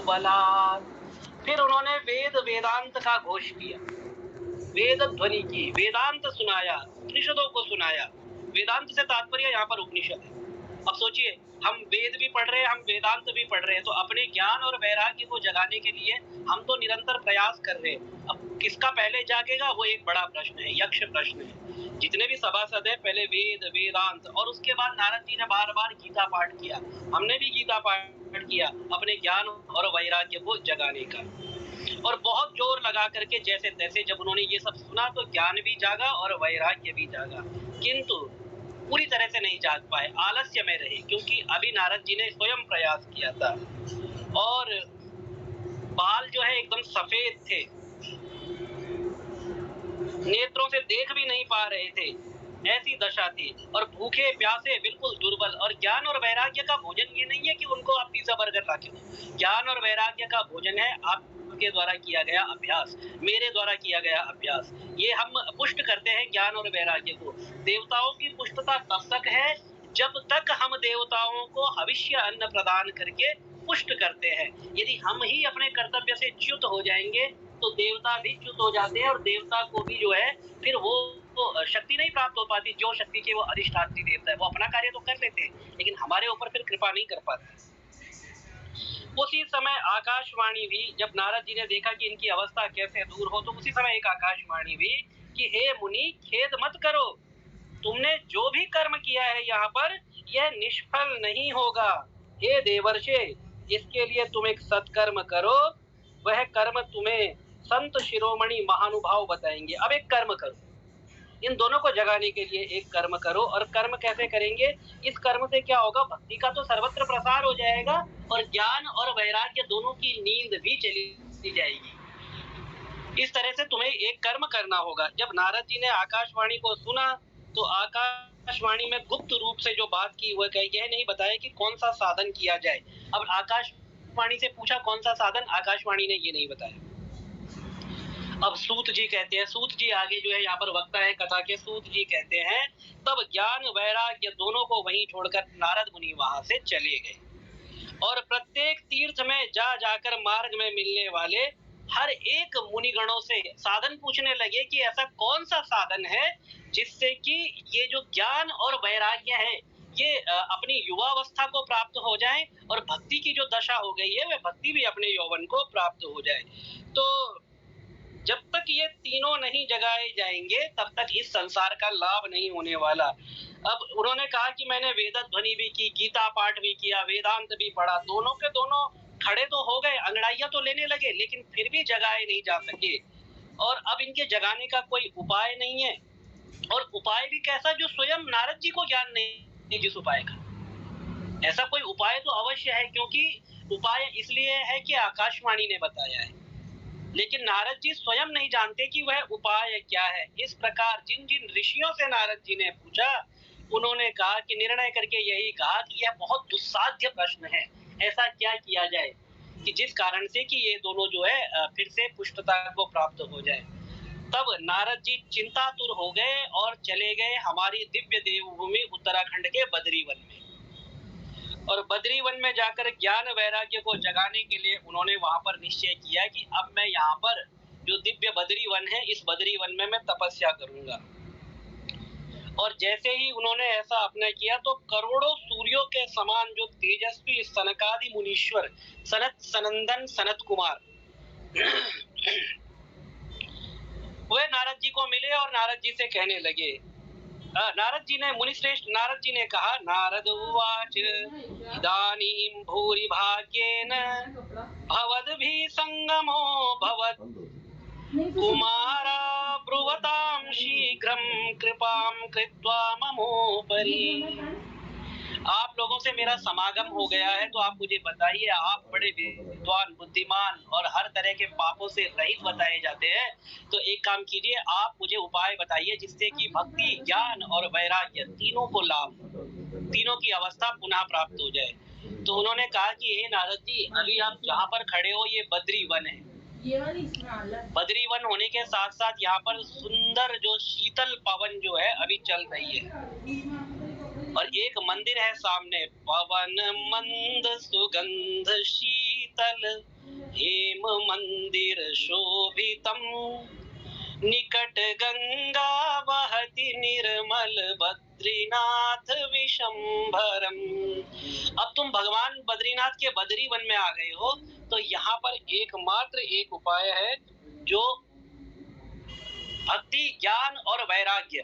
बलात्। फिर उन्होंने वेद वेदांत का घोष किया, वेद ध्वनि की, वेदांत सुनाया, उपनिषदों को सुनाया। वेदांत से तात्पर्य यहाँ पर उपनिषद है। अब सोचिए, हम वेद भी पढ़ रहे हैं, हम वेदांत भी पढ़ रहे हैं, तो अपने ज्ञान और वैराग्य को जगाने के लिए हम तो निरंतर प्रयास कर रहे हैं। अब किसका पहले जागेगा, वो एक बड़ा प्रश्न है, यक्ष प्रश्न है। जितने भी सभासद है, पहले वेद वेदांत, और उसके बाद नारद जी ने बार बार गीता पाठ किया। हमने भी गीता पाठ किया अपने ज्ञान और वैराग्य को जगाने का, और बहुत जोर लगा करके जैसे तैसे जब उन्होंने ये सब सुना तो ज्ञान भी जागा और वैराग्य भी जागा, किंतु पूरी तरह से नहीं जाग पाए, आलस्य में रहे, क्योंकि अभी नारद जी ने स्वयं प्रयास किया था। और बाल जो है एकदम सफेद थे, नेत्रों से देख भी नहीं पा रहे थे, ऐसी दशा थी, और भूखे प्यासे बिल्कुल दुर्बल। और ज्ञान और वैराग्य का भोजन ये नहीं है कि उनको आप पिज्जा बर्गर ला के दो। ज्ञान और वैराग्य का भोजन है आपके द्वारा किया गया अभ्यास, मेरे द्वारा किया गया अभ्यास। ये हम पुष्ट करते हैं ज्ञान और वैराग्य को। देवताओं की पुष्टता तब तक है जब तक हम देवताओं को हविष्य अन्न प्रदान करके पुष्ट करते हैं। यदि हम ही अपने कर्तव्य से च्युत हो जाएंगे तो देवता भी च्युत हो जाते हैं, और देवता को भी जो है फिर वो तो शक्ति नहीं प्राप्त हो पाती, जो शक्ति के वो अधिष्ठात्री देवता है। वो अपना कार्य तो कर लेते हैं, लेकिन हमारे ऊपर फिर कृपा नहीं कर पाते। उसी समय आकाशवाणी भी, जब नारद जी ने देखा कि इनकी अवस्था कैसे दूर हो, तो उसी समय एक आकाशवाणी भी कि हे मुनि, खेद मत करो, तुमने जो भी कर्म किया है यहाँ पर, यह निष्फल नहीं होगा। हे देवर्षे, इसके लिए तुम एक सत्कर्म करो, वह कर्म तुम्हें संत शिरोमणि महानुभाव बताएंगे। अब एक कर्म करो, इन दोनों को जगाने के लिए एक कर्म करो। और कर्म कैसे करेंगे? इस कर्म से क्या होगा, भक्ति का तो सर्वत्र प्रसार हो जाएगा, और ज्ञान और वैराग्य दोनों की नींद भी चली जाएगी। इस तरह से तुम्हें एक कर्म करना होगा। जब नारद जी ने आकाशवाणी को सुना तो आकाशवाणी में गुप्त रूप से जो बात की वह यह नहीं बताया कि कौन सा साधन किया जाए। अब आकाशवाणी से पूछा कौन सा साधन, आकाशवाणी ने ये नहीं बताया। अब सूत जी कहते हैं, सूत जी आगे जो है यहाँ पर वक्ता है कथा के, सूत जी कहते हैं तब ज्ञान वैराग्य दोनों को वहीं छोड़कर नारद मुनि वहां से चले गए, और प्रत्येक तीर्थ में जाकर मार्ग में मिलने वाले हर एक मुनिगणों से साधन पूछने लगे कि ऐसा कौन सा साधन है जिससे कि ये जो ज्ञान और वैराग्य है ये अपनी युवावस्था को प्राप्त हो जाए, और भक्ति की जो दशा हो गई है वह भक्ति भी अपने यौवन को प्राप्त हो जाए। तो जब तक ये तीनों नहीं जगाए जाएंगे तब तक इस संसार का लाभ नहीं होने वाला। अब उन्होंने कहा कि मैंने वेद ध्वनि भी की, गीता पाठ भी किया, वेदांत भी पढ़ा, दोनों के दोनों खड़े तो हो गए, अंगड़ाइयां तो लेने लगे, लेकिन फिर भी जगाए नहीं जा सके। और अब इनके जगाने का कोई उपाय नहीं है, और उपाय भी कैसा, जो स्वयं नारद जी को ज्ञान नहीं जिस उपाय का। ऐसा कोई उपाय तो अवश्य है, क्योंकि उपाय इसलिए है कि आकाशवाणी ने बताया है, लेकिन नारद जी स्वयं नहीं जानते कि वह उपाय क्या है। इस प्रकार जिन जिन ऋषियों से नारद जी ने पूछा, उन्होंने कहा कि निर्णय करके यही कहा कि यह बहुत दुस्साध्य प्रश्न है, ऐसा क्या किया जाए कि जिस कारण से कि ये दोनों जो है फिर से पुष्टता को प्राप्त हो जाए। तब नारद जी चिंतातुर हो गए और चले गए हमारी दिव्य देवभूमि उत्तराखंड के बद्री वन में, और बद्री वन में जाकर ज्ञान वैराग्य को जगाने के लिए उन्होंने वहां पर निश्चय किया कि अब मैं यहाँ पर जो दिव्य बद्री वन है, इस बद्री वन में मैं तपस्या करूंगा। और जैसे ही उन्होंने ऐसा अपना किया तो करोड़ों सूर्यों के समान जो तेजस्वी सनकादि मुनीश्वर, सनत सनंदन सनत कुमार वे नारद जी को मिले और नारद जी से कहने लगे, नारद जी ने, मुनिश्रेष्ठ नारद जी ने कहा, नारद उवाच इदानीं भूरि भाग्येन भवद्भिः संगमो भवत् कुमारा ब्रुवतां शीघ्रं कृपां कृत्वा ममोपरि। आप लोगों से मेरा समागम हो गया है, तो आप मुझे बताइए, आप बड़े विद्वान, बुद्धिमान और हर तरह के पापों से रहित बताए जाते हैं, तो एक काम कीजिए, आप मुझे उपाय बताइए जिससे कि भक्ति, ज्ञान और वैराग्य तीनों को लाभ, तीनों की अवस्था पुनः प्राप्त हो जाए। तो उन्होंने कहा कि हे नारद जी, अभी आप जहाँ पर खड़े हो ये बद्री वन है। बद्री वन होने के साथ साथ यहाँ पर सुंदर जो शीतल पवन जो है अभी चल रही है, और एक मंदिर है सामने, पवन मंद सुगंध शीतल हेम मंदिर शोभितम, निकट गंगा वहति निर्मल बद्रीनाथ विशंभरम। अब तुम भगवान बद्रीनाथ के बद्री वन में आ गए हो, तो यहाँ पर एकमात्र एक उपाय है जो भक्ति, ज्ञान और वैराग्य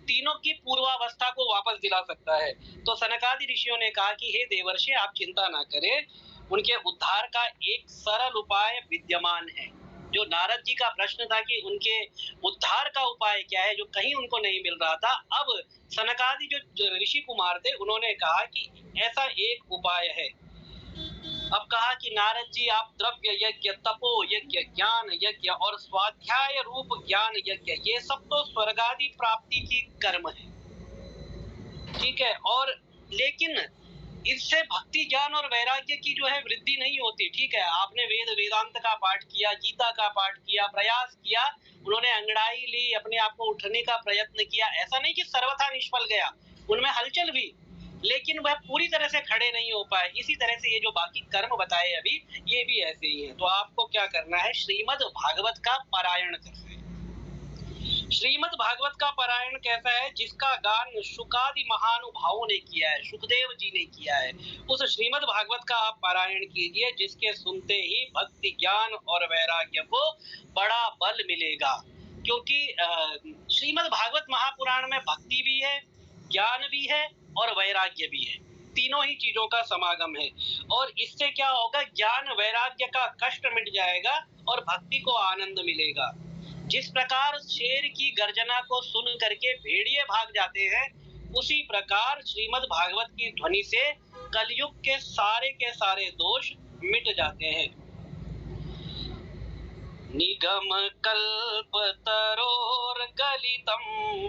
तीनों की पूर्वावस्था को वापस दिला सकता है। तो सनकादि ऋषियों ने कहा कि हे देवर्षि, आप चिंता ना करें, उनके उद्धार का एक सरल उपाय विद्यमान है। जो नारद जी का प्रश्न था कि उनके उद्धार का उपाय क्या है, जो कहीं उनको नहीं मिल रहा था, अब सनकादि जो ऋषि कुमार थे उन्होंने कहा कि ऐसा एक उपाय है। अब कहा कि नारद जी, आप द्रव्य यज्ञ, तपो यज्ञ, ज्ञान यज्ञ और स्वाध्याय रूप ज्ञान यज्ञ, ये सब तो स्वर्गादि प्राप्ति की कर्म है, ठीक है। और लेकिन इससे भक्ति, ज्ञान और वैराग्य की जो है वृद्धि नहीं होती, ठीक है। आपने वेद वेदांत का पाठ किया, गीता का पाठ किया, प्रयास किया, उन्होंने अंगड़ाई ली, अपने आप को उठने का प्रयत्न किया, ऐसा नहीं कि सर्वथा निष्फल गया, उनमें हलचल भी, लेकिन वह पूरी तरह से खड़े नहीं हो पाए। इसी तरह से ये जो बाकी कर्म बताए अभी, ये भी ऐसे ही है। तो आपको क्या करना है, श्रीमद् भागवत का पारायण करना है। श्रीमद् भागवत का पारायण कैसा है, जिसका गान शुकादि महानुभावों ने किया है, सुखदेव जी ने किया है, उस श्रीमद् भागवत का आप पारायण कीजिए, जिसके सुनते ही भक्ति, ज्ञान और वैराग्य को बड़ा बल मिलेगा। क्योंकि श्रीमद् भागवत महापुराण में भक्ति भी है, ज्ञान भी है और वैराग्य भी है, तीनों ही चीजों का समागम है। और इससे क्या होगा, ज्ञान वैराग्य का कष्ट मिट जाएगा और भक्ति को आनंद मिलेगा। जिस प्रकार शेर की गर्जना को सुन करके भेड़िए भाग जाते हैं, उसी प्रकार श्रीमद् भागवत की ध्वनि से कलयुग के सारे दोष मिट जाते हैं। निगम कल्प तरोर गलितम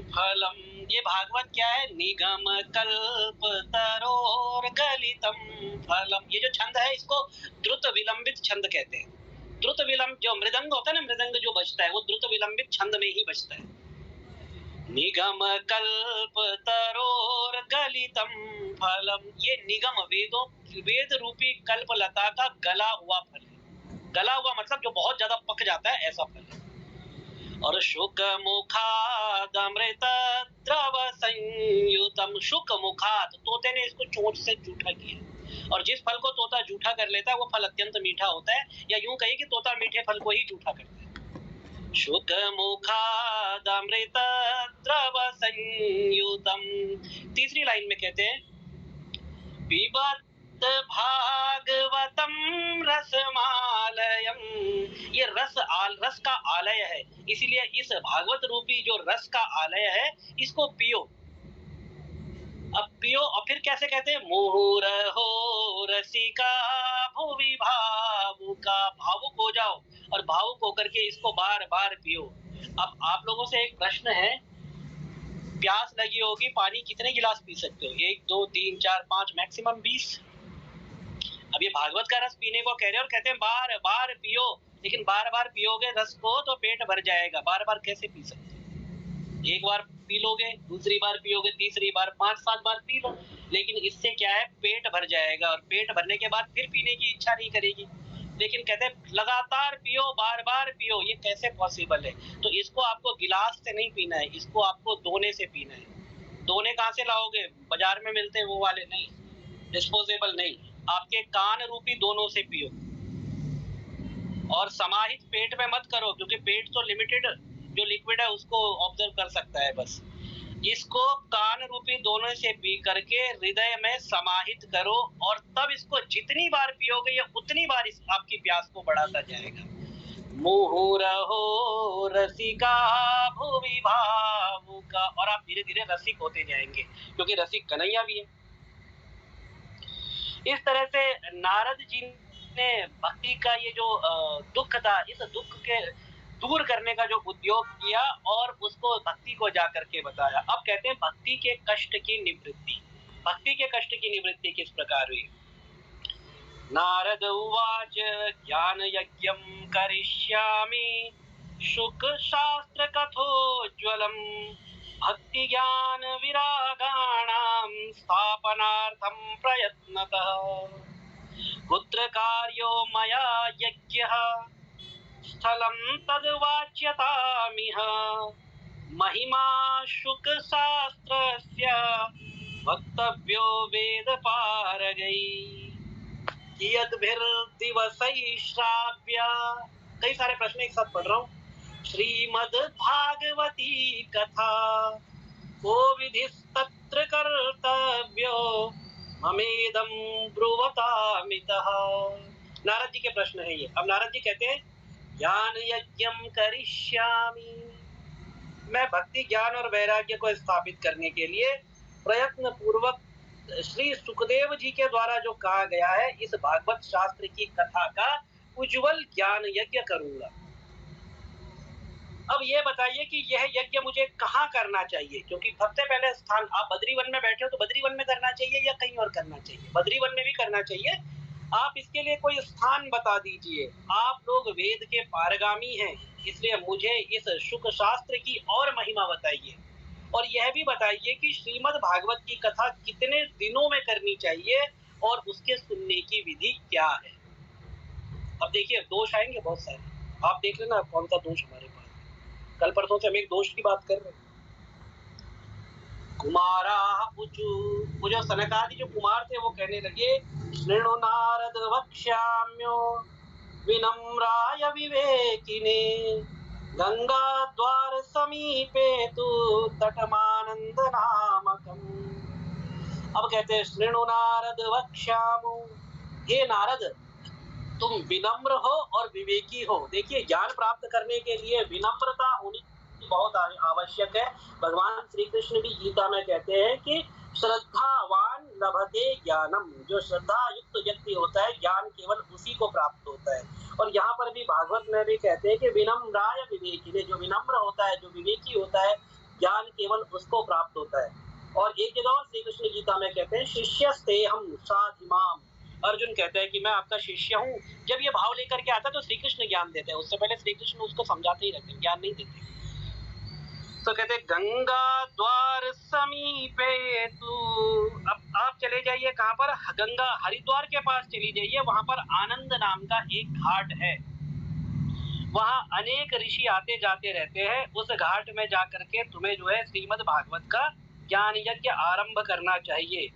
फलम, ये भागवत क्या है, निगम कल्प तरोर गलितम फलम। ये जो छंद है, इसको द्रुत विलंबित छंद कहते हैं। द्रुत विलंब, जो मृदंग होता है ना, मृदंग जो बजता है वो द्रुत विलंबित छंद में ही बजता है। निगम कल्प तरोर गलितम फलम, ये निगम वेद रूपी कल्प लता का गला हुआ फल है। गला हुआ मतलब जो बहुत ज्यादा पक जाता है, ऐसा फल है। और शुक मुखाद अमृत द्रव संयुतम, शुक मुखाद, तोते ने इसको चोंच से जूठा किया, और जिस फल को तोता जूठा कर लेता है वो फल अत्यंत मीठा होता है, या यूं कही कि तोता मीठे फल को ही जूठा करता है। शुक मुखाद अमृत द्रव संयुतम। तीसरी लाइन में कहते हैं, पिबत भागवतम रसमालयम, ये रस का आलय है, इसीलिए इस भागवत रूपी जो रस का आलय है, इसको पियो। अब पियो, और फिर कैसे कहते हैं, मुहुरहो रसिका भुवि भावुका, भावुक हो जाओ और भावुक होकर के इसको बार बार पियो। अब आप लोगों से एक प्रश्न है, प्यास लगी होगी, पानी कितने गिलास पी सकते हो, 1 2 3 4 5 मैक्सिमम 20। अब ये भागवत का रस पीने को कह रहे हैं और कहते हैं बार बार पियो, लेकिन बार बार पियोगे रस को तो पेट भर जाएगा, बार बार कैसे पी सकते हो? एक बार पी लोगे, दूसरी बार पियोगे, तीसरी बार, 5-7 बार पी लो, लेकिन इससे क्या है, पेट भर जाएगा, और पेट भरने के बाद फिर पीने की इच्छा नहीं करेगी। लेकिन कहते हैं लगातार पियो, बार बार पियो, ये कैसे पॉसिबल है? तो इसको आपको गिलास से नहीं पीना है, इसको आपको दोने से पीना है। दोने कहाँ से लाओगे, बाजार में मिलते हैं वो वाले नहीं, डिस्पोजेबल नहीं, आपके कान रूपी दोनों से पियो। और समाहित पेट में मत करो, क्योंकि पेट तो लिमिटेड जो लिक्विड है उसको ऑब्जर्व कर सकता है बस। इसको कान रूपी दोनों से पी करके हृदय में समाहित करो, और तब इसको जितनी बार पियोगे ये उतनी बार इस आपकी प्यास को बढ़ाता जाएगा। मुहुरहो रसिका भुवि भावुका, और आप धीरे धीरे रसिक होते जाएंगे, क्योंकि रसिक कन्हैया भी है। इस तरह से नारद जी ने भक्ति का ये जो दुख था, इस दुख के दूर करने का जो उद्योग किया और उसको भक्ति को जा करके बताया। अब कहते हैं भक्ति के कष्ट की निवृत्ति। भक्ति के कष्ट की निवृत्ति किस प्रकार हुई? नारद उवाच ज्ञान यज्ञम करिष्यामि शुक शास्त्र कथोज्वलम भक्ति ज्ञान विरागाणाम स्थापनार्थम प्रयत्नतः कुत्र कार्यो मया यज्ञः स्थलं तद्वाच्यतामिह महिमा शुक शास्त्रस्य वक्तव्यो वेद पारगै कियद्भिर्दिवसैः श्राव्य। कई सारे प्रश्न एक साथ पढ़ रहा हूँ। श्रीमद् भागवती कथा को विधिस्तत्र कर्तव्यो ममेदं ब्रुवतामितः। नारद जी के प्रश्न है ये। अब नारद जी कहते हैं ज्ञान यज्ञम करिष्यामि, मैं भक्ति ज्ञान और वैराग्य को स्थापित करने के लिए प्रयत्न पूर्वक श्री सुखदेव जी के द्वारा जो कहा गया है इस भागवत शास्त्र की कथा का उज्जवल ज्ञान यज्ञ करूंगा। अब ये बताइए कि यह यज्ञ मुझे कहाँ करना चाहिए, क्योंकि सबसे पहले स्थान, आप बद्रीवन में बैठे हो तो बद्रीवन में करना चाहिए या कहीं और करना चाहिए? बद्रीवन में भी करना चाहिए। आप इसके लिए कोई स्थान बता दीजिए। आप लोग वेद के पारगामी हैं, इसलिए मुझे इस शुक शास्त्र की और महिमा बताइए और यह भी बताइए कि श्रीमद् भागवत की कथा कितने दिनों में करनी चाहिए और उसके सुनने की विधि क्या है। अब देखिए दोष आएंगे बहुत सारे, आप देख लेना कौन सा दोष हमारे पास। कल परसों से हम एक दोष की बात कर रहे हैं। कुमारा वो जो सनकादि जो कुमार थे वो कहने लगे शृणु नारद वक्ष्याम्यो विनम्राय विवेकिने गंगा द्वार समीपे तु तटमानंद नामकम। अब कहते हैं शृणु नारद वक्ष्यामो, हे नारद तुम विनम्र हो और विवेकी हो। देखिए ज्ञान प्राप्त करने के लिए विनम्रता होनी बहुत आवश्यक है। भगवान श्री कृष्ण भी गीता में कहते हैं कि श्रद्धावान लभते ज्ञानम, जो श्रद्धा युक्त व्यक्ति होता है ज्ञान केवल उसी को प्राप्त होता है। और यहाँ पर भी भागवत में भी कहते हैं कि विनम्राय विवेकी, जो विनम्र होता है जो विवेकी होता है ज्ञान केवल उसको प्राप्त होता है। और एक जगह और श्री कृष्ण गीता में कहते हैं शिष्यस्तेहं साधिमाम, अर्जुन कहते हैं कि मैं आपका शिष्य हूँ। जब ये भाव लेकर के आता है तो श्री कृष्ण ज्ञान देते हैं, उससे पहले श्री कृष्ण उसको समझाते ही रहते हैं, ज्ञान नहीं देते। तो कहते गंगा द्वार समीपे तू, अब आप चले जाइए कहाँ पर, गंगा हरिद्वार के पास चली जाइए, वहां पर आनंद नाम का एक घाट है, वहां अनेक ऋषि आते जाते रहते हैं। उस घाट में जाकर के तुम्हें जो है श्रीमद् भागवत का ज्ञान यज्ञ आरंभ करना चाहिए।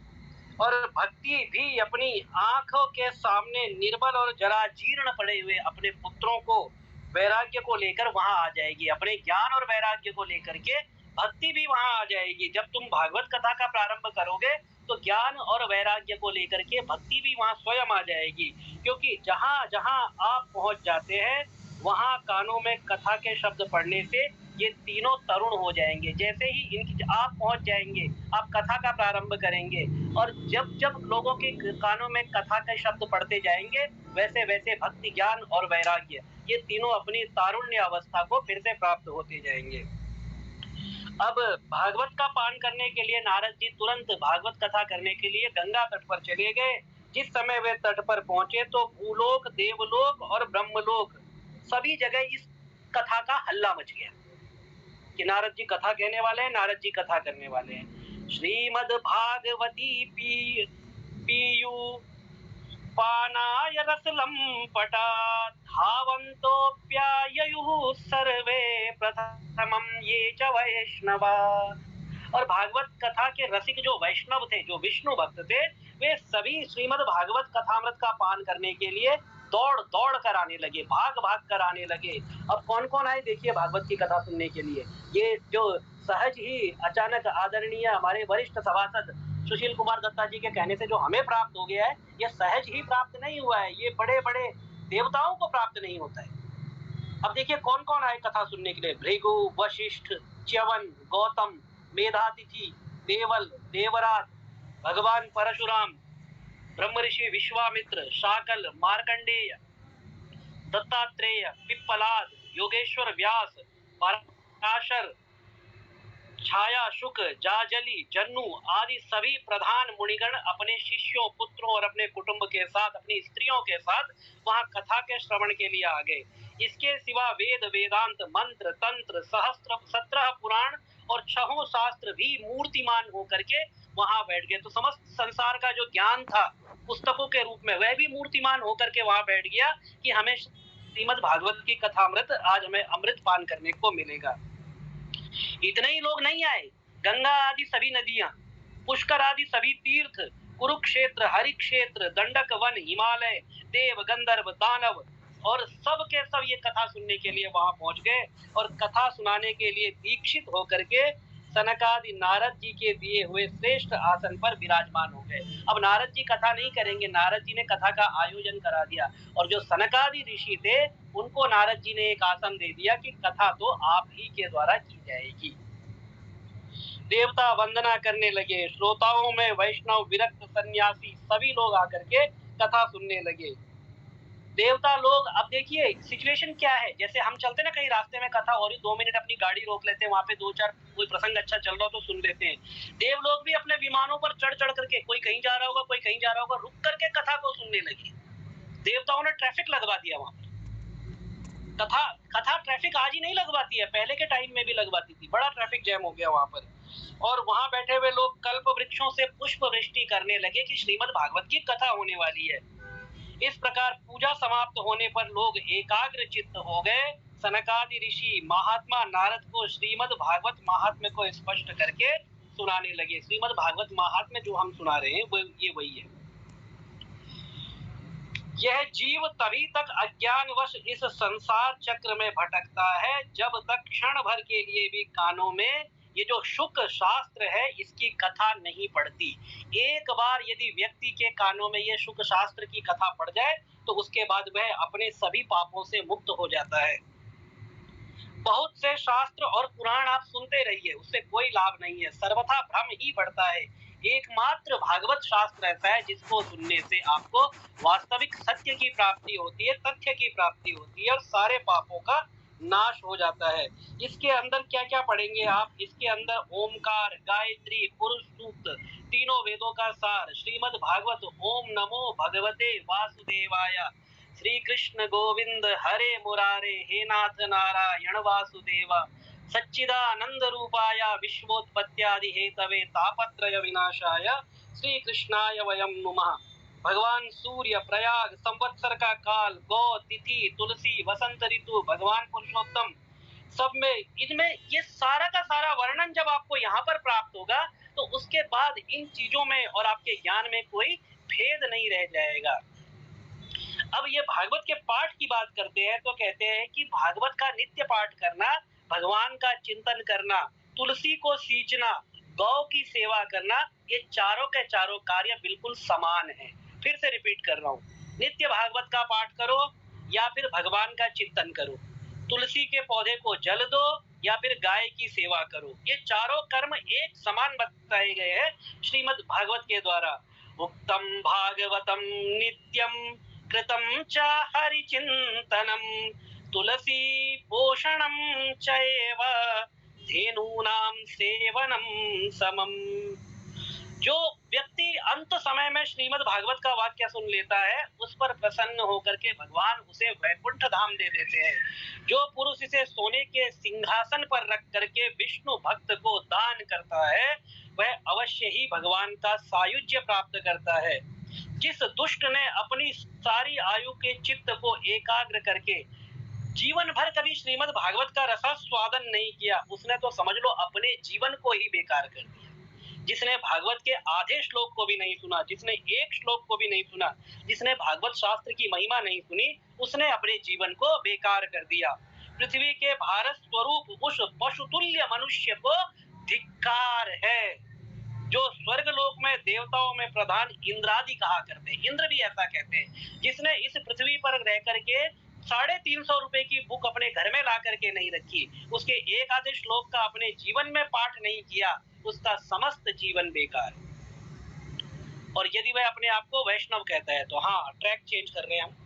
और भक्ति भी अपनी आंखों के सामने निर्बल और जरा जीर्ण पड़े हुए अपने पुत्रों को वैराग्य को लेकर वहां आ जाएगी, अपने ज्ञान और वैराग्य को लेकर के भक्ति भी वहां आ जाएगी। जब तुम भागवत कथा का प्रारंभ करोगे तो ज्ञान और वैराग्य को लेकर के भक्ति भी वहां स्वयं आ जाएगी, क्योंकि जहां जहां आप पहुंच जाते हैं वहां कानों में कथा के शब्द पढ़ने से ये तीनों तरुण हो जाएंगे। जैसे ही इनकी आप पहुंच जाएंगे, आप कथा का प्रारंभ करेंगे और जब जब लोगों के कानों में कथा के शब्द पढ़ते जाएंगे वैसे वैसे भक्ति ज्ञान और वैराग्य ये तीनों अपनी तारुण्य अवस्था को फिर से प्राप्त होते जाएंगे। अब भागवत का पान करने के लिए नारद जी तुरंत भागवत कथा करने के लिए गंगा तट पर चले गए। जिस समय वे तट पर पहुंचे तो भूलोक देवलोक और ब्रह्मलोक सभी जगह इस कथा का हल्ला मच गया कि नारद जी कथा कहने वाले हैं, नारद जी कथा करने वाले हैं। श्रीमद् भागवती पीयू पानाय रसलम पटा धावन्तोऽप्याययुः सर्वे प्रथमं ये च वैष्णवा। और भागवत कथा के रसिक जो वैष्णव थे, जो विष्णु भक्त थे, वे सभी श्रीमद् भागवत कथामृत का पान करने के लिए दौड़ दौड़ कर आने लगे, भाग भाग कर आने लगे। अब कौन कौन आए देखिए भागवत की कथा सुनने के लिए। ये जो सहज ही अचानक आदरणीय हमारे वरिष्ठ सभासद सुशील कुमार दत्ता जी के कहने से जो हमें प्राप्त हो गया है, ये सहज ही प्राप्त नहीं हुआ है, ये बड़े बड़े देवताओं को प्राप्त नहीं होता है। अब देखिए कौन कौन आए कथा सुनने के लिए। भृगु, वशिष्ठ, च्यवन, गौतम, मेधातिथि, देवल, देवराज, भगवान परशुराम, ब्रह्म ऋषि विश्वामित्र, शाकल, मार्कंडेय, दत्तात्रेय, पिप्पलाद, योगेश्वर व्यास, पराशर, छाया, शुक, जाजली, जन्नू आदि सभी प्रधान मुनिगण अपने शिष्यों, पुत्रों और अपने कुटुंब के साथ, अपनी स्त्रियों के साथ वहां कथा के श्रवण के लिए आ गए। इसके सिवा वेद, वेदांत, मंत्र, तंत्र, सहस्त्र 17 पुराण और छहों शास्त्र भी मूर्तिमान होकर के वहां बैठ गए। तो समस्त संसार का जो ज्ञान था पुस्तकों के रूप में वह भी मूर्तिमान होकर के वहां बैठ गया कि हमें श्रीमद् भागवत की कथामृत आज हमें अमृत पान करने को मिलेगा। इतने ही लोग नहीं आए, गंगा आदि सभी नदियां, पुष्कर आदि सभी तीर्थ, कुरुक्षेत्र, हरिक्षेत्र, दंडक वन, हिमालय, देव, गंधर्व, दानव और सब के सब ये कथा सुनने के लिए वहां पहुंच गए और कथा सुनाने के लिए दीक्षित होकर के सनकादि नारद जी के दिए हुए श्रेष्ठ आसन पर विराजमान हो गए। अब नारद जी कथा नहीं करेंगे, नारद जी ने कथा का आयोजन करा दिया और जो सनकादि ऋषि थे उनको नारद जी ने एक आसन दे दिया कि कथा तो आप ही के द्वारा की जाएगी। देवता वंदना करने लगे, श्रोताओं में वैष्णव, विरक्त, सन्यासी सभी लोग आकर के कथा सुनने लगे। देवता लोग, अब देखिए सिचुएशन क्या है, जैसे हम चलते ना कहीं रास्ते में कथा हो रही, 2 मिनट अपनी गाड़ी रोक लेते हैं, वहां पे 2-4 कोई प्रसंग अच्छा चल रहा हो तो सुन लेते हैं। देव लोग भी अपने विमानों पर चढ़ करके, कोई कहीं जा रहा होगा, कोई कहीं जा रहा होगा, रुक करके कथा को सुनने लगे। देवताओं ने ट्रैफिक लगवा दिया वहां पर। कथा ट्रैफिक आज ही नहीं लगवाती है, पहले के टाइम में भी लगवाती थी। बड़ा ट्रैफिक जैम हो गया वहां पर और वहां बैठे हुए लोग कल्प वृक्षों से पुष्प वृष्टि करने लगे कि श्रीमद् भागवत की कथा होने वाली है। इस प्रकार पूजा समाप्त होने पर लोग एकाग्र चित्त हो गए। सनकादि ऋषि महात्मा नारद को श्रीमद् भागवत महात्म्य को स्पष्ट करके सुनाने लगे। श्रीमद् भागवत महात्म्य जो हम सुना रहे हैं वो ये वही है। यह जीव तभी तक अज्ञानवश इस संसार चक्र में भटकता है जब तक क्षण भर के लिए भी कानों में ये जो शुक शास्त्र है इसकी कथा नहीं पड़ती। एक बार यदि व्यक्ति के कानों में ये शुक शास्त्र की कथा पड़ जाए तो उसके बाद वह अपने सभी पापों से मुक्त हो जाता है। बहुत से शास्त्र और पुराण आप सुनते रहिए, उससे कोई लाभ नहीं है, सर्वथा भ्रम ही बढ़ता है। एकमात्र भागवत शास्त्र ऐसा है जिसको सुनने से आपको वास्तविक सत्य की प्राप्ति होती है, तथ्य की प्राप्ति होती है और सारे पापों का नाश हो जाता है। इसके अंदर क्या क्या पढ़ेंगे आप? इसके अंदर ओमकार, गायत्री, पुरुष सूक्त, तीनों वेदों का सार, श्रीमद् भागवत, ओम नमो भगवते वासुदेवाय, श्री कृष्ण गोविंद हरे मुरारे, हे नाथ नारायण वासुदेवा, सच्चिदानंद रूपाय विश्वोत्पत्त्यादि हेतवे तापत्रय विनाशाय श्री कृष्णाय वयं नुमः। भगवान सूर्य, प्रयाग, संवत्सर का काल, गौ, तिथि, तुलसी, वसंत ऋतु, भगवान पुरुषोत्तम, सब में इनमें ये सारा का सारा वर्णन जब आपको यहाँ पर प्राप्त होगा तो उसके बाद इन चीजों में और आपके ज्ञान में कोई भेद नहीं रह जाएगा। अब ये भागवत के पाठ की बात करते हैं तो कहते हैं कि भागवत का नित्य पाठ करना, भगवान का चिंतन करना, तुलसी को सींचना, गौ की सेवा करना, ये चारों के चारों कार्य बिल्कुल समान हैं। फिर से रिपीट कर रहा हूँ, नित्य भागवत का पाठ करो या फिर भगवान का चिंतन करो, तुलसी के पौधे को जल दो या फिर गाय की सेवा करो, ये चारों कर्म एक समान बताए गए हैं श्रीमद् भागवत के द्वारा। उक्तम भागवतम नित्यम कृतं च हरिचिंतनम तुलसी पोषणम चैव धेनूनां सेवनम समम। जो व्यक्ति अंत समय में श्रीमद् भागवत का वाक्य सुन लेता है उस पर प्रसन्न होकर के भगवान उसे वैकुंठ धाम दे देते हैं। जो पुरुष इसे सोने के सिंहासन पर रख करके विष्णु भक्त को दान करता है वह अवश्य ही भगवान का सायुज्य प्राप्त करता है। जिस दुष्ट ने अपनी सारी आयु के चित्त को एकाग्र करके जीवन भर कभी श्रीमद् भागवत का रसास्वादन नहीं किया उसने तो समझ लो अपने जीवन को ही बेकार कर दिया। जिसने भागवत के आधे श्लोक को भी नहीं सुना, जिसने एक श्लोक को भी नहीं सुना, जिसने भागवत शास्त्र की महिमा नहीं सुनी, उसने अपने जीवन को बेकार कर दिया। पृथ्वी के भारत स्वरूप उस पशुतुल्य मनुष्य को धिक्कार है जो स्वर्ग लोक में देवताओं में प्रधान इंद्रादि कहा करते हैं। इंद्र भी ऐसा कहते हैं, जिसने इस पृथ्वी पर रह करके 350 रुपए की बुक अपने घर में ला करके नहीं रखी, उसके एक आधे श्लोक का अपने जीवन में पाठ नहीं किया, उसका समस्त जीवन बेकार। और यदि वह अपने आप को वैष्णव कहता है तो हाँ, ट्रैक चेंज कर रहे हैं हम।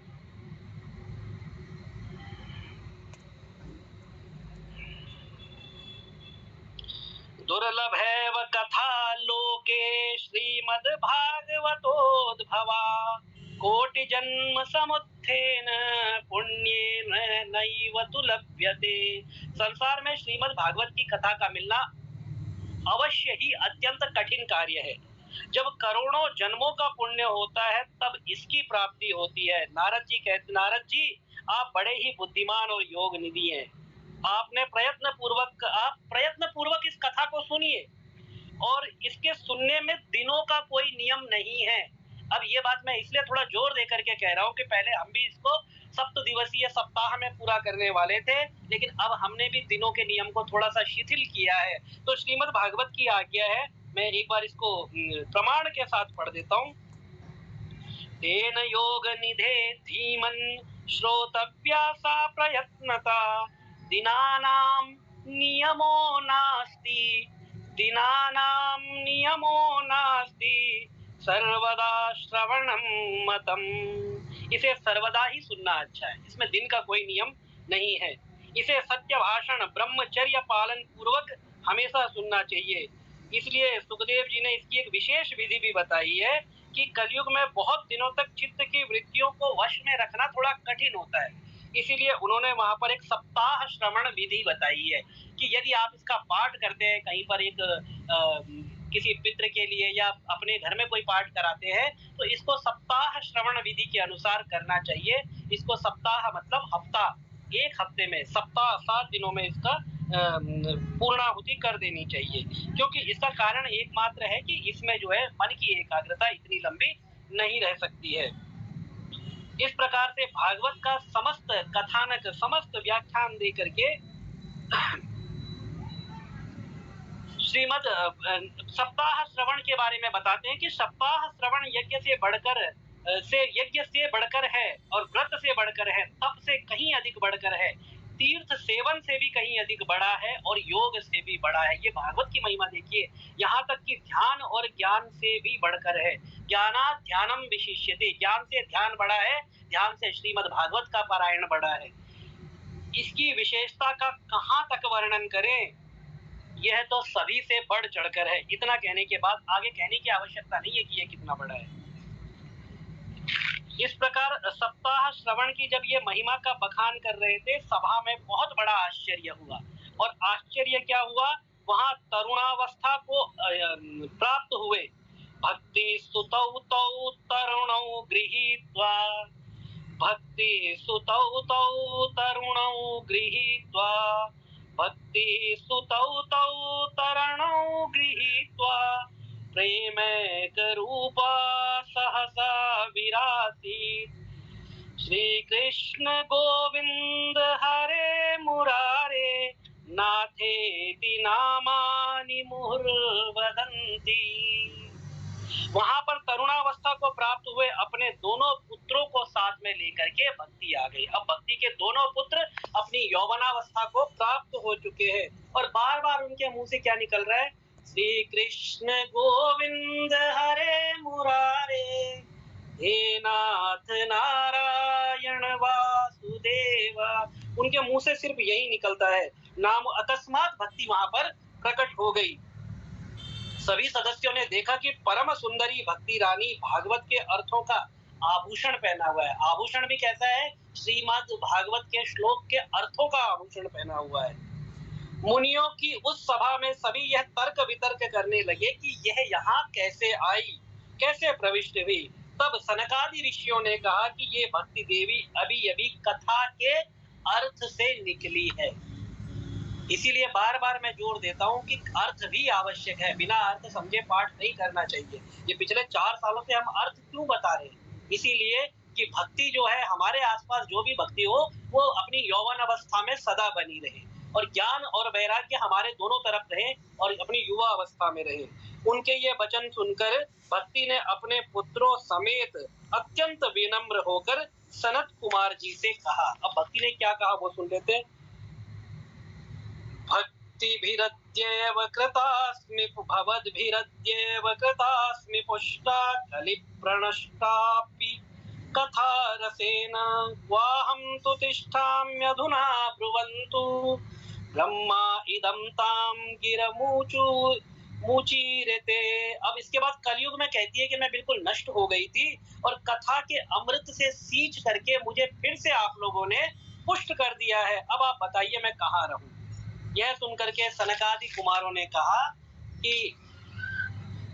दुर्लभैव कथा लोके श्रीमद् भागवतोद्भवा कोटि जन्म समुत्थेन पुण्येन नैव तु लभ्यते। संसार में श्रीमद् भागवत की कथा का मिलना अवश्य ही अत्यंत कठिन कार्य है। जब करोड़ों जन्मों का पुण्य होता है तब इसकी प्राप्ति होती है। नारद जी आप बड़े ही बुद्धिमान और योग निधि हैं। आप प्रयत्न पूर्वक इस कथा को सुनिए और इसके सुनने में दिनों का कोई नियम नहीं है। अब ये बात मैं इसलिए थोड़ा जोर दे करके कह रहा हूँ कि पहले हम भी इसको 7 दिवसीय सप्ताह में पूरा करने वाले थे, लेकिन अब हमने भी दिनों के नियम को थोड़ा सा शिथिल किया है। तो श्रीमद् भागवत की आज्ञा है, मैं एक बार इसको प्रमाण के साथ पढ़ देता हूँ। तेन योग निधे धीमन श्रोतव्या सा प्रयत्नता, दिनानां नियमो नास्ति, दिनानां नियमो नास्ति, सर्वदा श्रवणं मतम। इसे सर्वदा ही सुनना अच्छा है, इसमें दिन का कोई नियम नहीं है। इसे सत्य भाषण ब्रह्मचर्य पालन पूर्वक हमेशा सुनना चाहिए। इसलिए सुखदेव जी ने इसकी एक विशेष विधि भी बताई है कि कलयुग में बहुत दिनों तक चित्त की वृत्तियों को वश में रखना थोड़ा कठिन होता है। इसीलिए उन्होंने वहां पर एक सप्ताह श्रवण विधि बताई है कि यदि आप इसका पाठ करते हैं कहीं पर किसी पितृ के लिए या अपने घर में कोई पाठ कराते हैं तो इसको सप्ताह श्रवण विधि के अनुसार करना चाहिए। इसको सप्ताह मतलब हफ्ता, एक हफ्ते में सप्ताह 7 दिनों में इसका पूर्णाहुति कर देनी चाहिए, क्योंकि इसका कारण एकमात्र है कि इसमें जो है मन की एकाग्रता इतनी लंबी नहीं रह सकती है। इस प्रकार से भागवत का समस्त कथानक, समस्त व्याख्यान दे करके श्रीमद सप्ताह श्रवण के बारे में बताते हैं कि सप्ताह श्रवण यज्ञ से बढ़कर है और व्रत से बढ़कर है, तप से कहीं अधिक बढ़कर है, तीर्थ सेवन से भी कहीं अधिक बड़ा है और योग से भी बड़ा है। ये भागवत की महिमा देखिए, यहाँ तक कि ध्यान और ज्ञान से भी बढ़कर है। ज्ञानात् ध्यानम विशिष्यते, ज्ञान से ध्यान बड़ा है, ध्यान से श्रीमद् भागवत का पारायण बड़ा है। इसकी विशेषता का कहाँ तक वर्णन करें, यह तो सभी से बढ़ चढ़कर है। इतना कहने के बाद आगे कहने की आवश्यकता नहीं है कि यह कितना बड़ा है। इस प्रकार सप्ताह श्रवण की जब ये महिमा का बखान कर रहे थे, सभा में बहुत बड़ा आश्चर्य हुआ। और आश्चर्य क्या हुआ, वहां तरुणावस्था को प्राप्त हुए। भक्ति सुतौ तौ तरुणौ गृहीत्वा, भक्ति सुतौ तौ तरुणौ गृहीत्वा, भक्ति सुतौ तौ तरुणौ गृहीत्वा, प्रेमैक रूपा सहसा विरासीत्, श्री कृष्ण गोविंद हरे मुरारे, नाथेति नामानि मुहुर्वदन्ति। वहां पर तरुणावस्था को प्राप्त हुए अपने दोनों पुत्रों को साथ में लेकर के भक्ति आ गई। अब भक्ति के दोनों पुत्र अपनी यौवनावस्था को प्राप्त हो चुके हैं और बार बार उनके मुंह से क्या निकल रहा है, श्री कृष्ण गोविंद हरे मुरारे, हे नाथ नारायण वासुदेव। उनके मुंह से सिर्फ यही निकलता है नाम। अकस्मात भक्ति वहां पर प्रकट हो गई। सभी सदस्यों ने देखा कि परम सुंदरी भक्ति रानी भागवत के अर्थों का आभूषण पहना हुआ है। आभूषण भी कैसा है, श्रीमद् भागवत के श्लोक के अर्थों का आभूषण पहना हुआ है। मुनियों की उस सभा में सभी यह तर्क वितर्क करने लगे कि यह यहाँ कैसे आई, कैसे प्रविष्ट हुई। तब सनकादि ऋषियों ने कहा कि ये भक्ति देवी अभी अभी कथा के अर्थ से निकली है। इसीलिए बार बार मैं जोर देता हूँ कि अर्थ भी आवश्यक है, बिना अर्थ समझे पाठ नहीं करना चाहिए। ये पिछले 4 सालों से हम अर्थ क्यों बता रहे हैं, इसीलिए कि भक्ति जो है हमारे आसपास जो भी भक्ति हो वो अपनी यौवन अवस्था में सदा बनी रहे और ज्ञान और वैराग्य हमारे दोनों तरफ रहे और अपनी युवा अवस्था में रहे। उनके ये वचन सुनकर भक्ति ने अपने पुत्रों समेत अत्यंत विनम्र होकर सनत कुमार जी से कहा। अब भक्ति ने क्या कहा वो सुन लेते हैं। भक्तिभिरद्येव कृतास्मि भवद्भिरद्येव कृतास्मि पुष्टा कलिप्रणष्टापि कथा रसेन, वाहं तु तिष्ठाम्यधुना ब्रुवन्तु, ब्रह्मा इदं तां गिरमुचीरते। अब इसके बाद कलयुग में कहती है कि मैं बिल्कुल नष्ट हो गई थी और कथा के अमृत से सींच करके मुझे फिर से आप लोगों ने पुष्ट कर दिया है। अब आप बताइए मैं कहाँ रहूं। यह सुनकर के सनकादि कुमारों ने कहा कि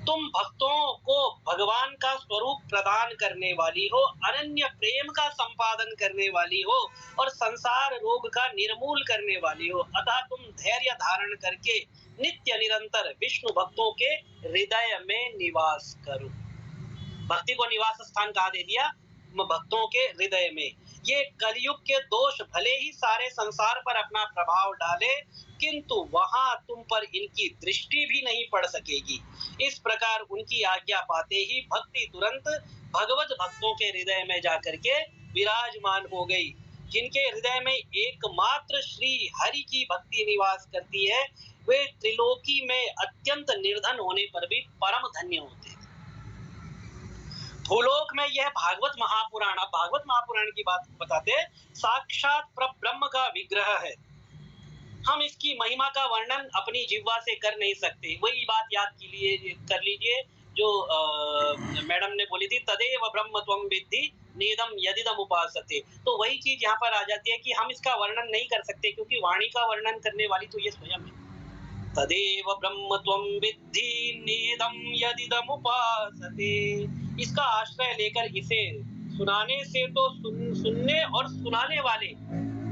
तुम भक्तों को भगवान का स्वरूप प्रदान करने वाली हो, अनन्य प्रेम का संपादन करने वाली हो और संसार रोग का निर्मूल करने वाली हो। अतः तुम धैर्य धारण करके नित्य निरंतर विष्णु भक्तों के हृदय में निवास करो। भक्ति को निवास स्थान कहा दे दिया, भक्तों के हृदय में। ये कलयुग के दोष भले ही सारे संसार पर अपना प्रभाव डाले, किंतु वहां तुम पर इनकी दृष्टि भी नहीं पड़ सकेगी। इस प्रकार उनकी आज्ञा पाते ही भक्ति तुरंत भगवत भक्तों के हृदय में जाकर के विराजमान हो गई। जिनके हृदय में एकमात्र श्री हरि की भक्ति निवास करती है, वे त्रिलोकी में अत्यंत निर्धन होने पर भी परम धन्य होते हैं। भूलोक में यह भागवत महापुराण, अब भागवत महापुराण की बात बताते, साक्षात परब्रह्म का विग्रह है। हम इसकी महिमा का वर्णन अपनी जिह्वा से कर नहीं सकते। वही बात याद कर लीजिए जो मैडम ने बोली थी, तदेव ब्रह्म त्वं विद्धि नेदम यदिदम उपासते। तो वही चीज यहाँ पर आ जाती है कि हम इसका वर्णन नहीं कर सकते, क्योंकि वाणी का वर्णन करने वाली तो ये स्वयं है। तदेव ब्रह्म त्वं विद्धि नेदम यदिदम उपासते। इसका आश्रय लेकर इसे सुनाने से तो सुनने और सुनाने वाले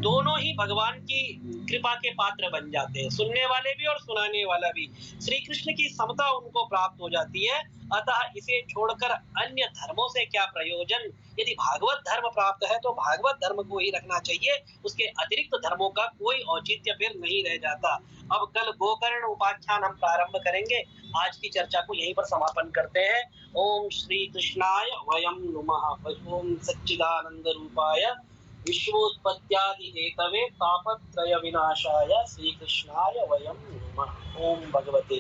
दोनों ही भगवान की कृपा के पात्र बन जाते हैं, सुनने वाले भी और सुनाने वाला भी। श्री कृष्ण की समता उनको प्राप्त हो जाती है। अतः इसे छोड़कर अन्य धर्मों से क्या प्रयोजन। यदि भागवत धर्म प्राप्त है तो भागवत धर्म को ही रखना चाहिए, उसके अतिरिक्त धर्मों का कोई औचित्य फिर नहीं रह जाता। अब कल गोकर्ण उपाख्यान हम प्रारंभ करेंगे। आज की चर्चा को यहीं पर समापन करते हैं। ओम श्री कृष्णाय वयम नुमः। ओम सच्चिदानंद रूपाय विश्वोत्पत्त्यादि हेतवे तापत्रय विनाशाय श्री कृष्णाय वयम नमः। ओम भगवते